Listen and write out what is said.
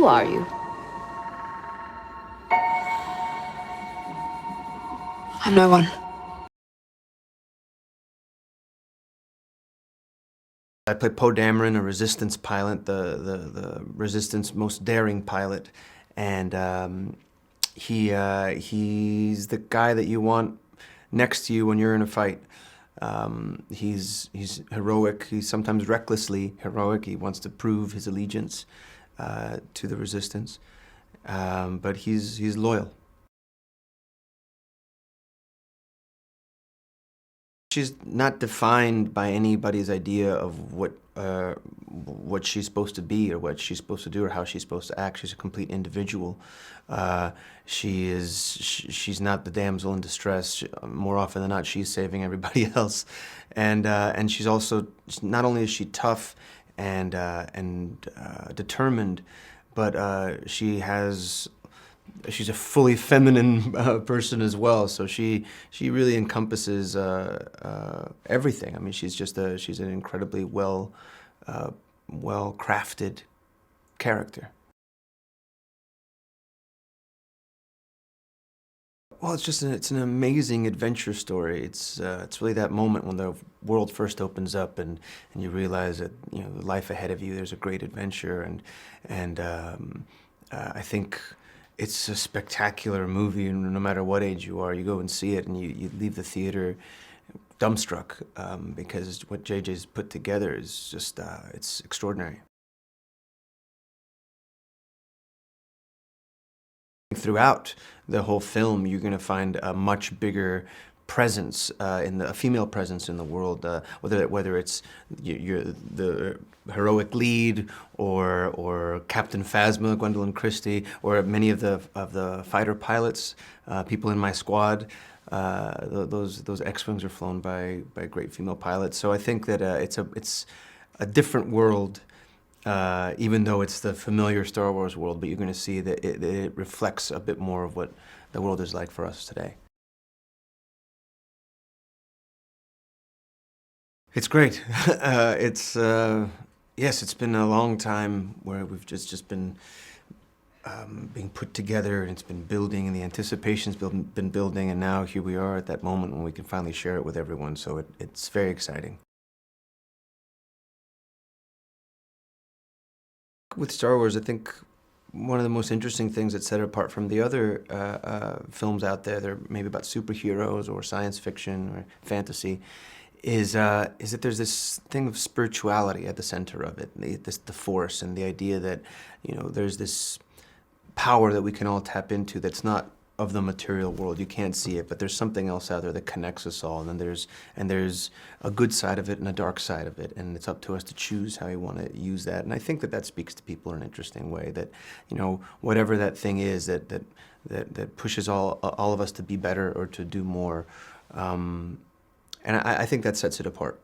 Who are you? I'm no one. I play Poe Dameron, a resistance pilot, the resistance most daring pilot, and he's the guy that you want next to you when you're in a fight. He's heroic. He's sometimes recklessly heroic. He wants to prove his allegiance to the resistance, but he's loyal. She's not defined by anybody's idea of what she's supposed to be or what she's supposed to do or how she's supposed to act. She's a complete individual. She's not the damsel in distress. More often than not, she's saving everybody else. And she's also, not only is she tough and determined, but she's a fully feminine person as well. So she really encompasses everything. I mean, she's an incredibly well-crafted character. Well, it's an amazing adventure story. It's really that moment when the world first opens up and you realize that, you know, the life ahead of you, there's a great adventure, and I think it's a spectacular movie, and no matter what age you are, you go and see it and you leave the theater dumbstruck, because what JJ's put together is just, it's extraordinary. Throughout the whole film, you're going to find a much bigger presence, a female presence in the world, whether it's the heroic lead or Captain Phasma, Gwendolyn Christie, or many of the fighter pilots, people in my squad. Those X-wings are flown by great female pilots. So I think that it's a different world. Even though it's the familiar Star Wars world, but you're going to see that it reflects a bit more of what the world is like for us today. It's great. Yes, it's been a long time where we've just been being put together, and it's been building, and the anticipation's been building, and now here we are at that moment when we can finally share it with everyone. So it's very exciting. With Star Wars, I think one of the most interesting things that set it apart from the other films out there, they're maybe about superheroes or science fiction or fantasy, is that there's this thing of spirituality at the center of it, the Force, and the idea that, you know, there's this power that we can all tap into that's not of the material world. You can't see it, but there's something else out there that connects us all, and there's a good side of it and a dark side of it, and it's up to us to choose how we want to use that. And I think that speaks to people in an interesting way, that, you know, whatever that thing is that pushes all of us to be better or to do more, and I think that sets it apart.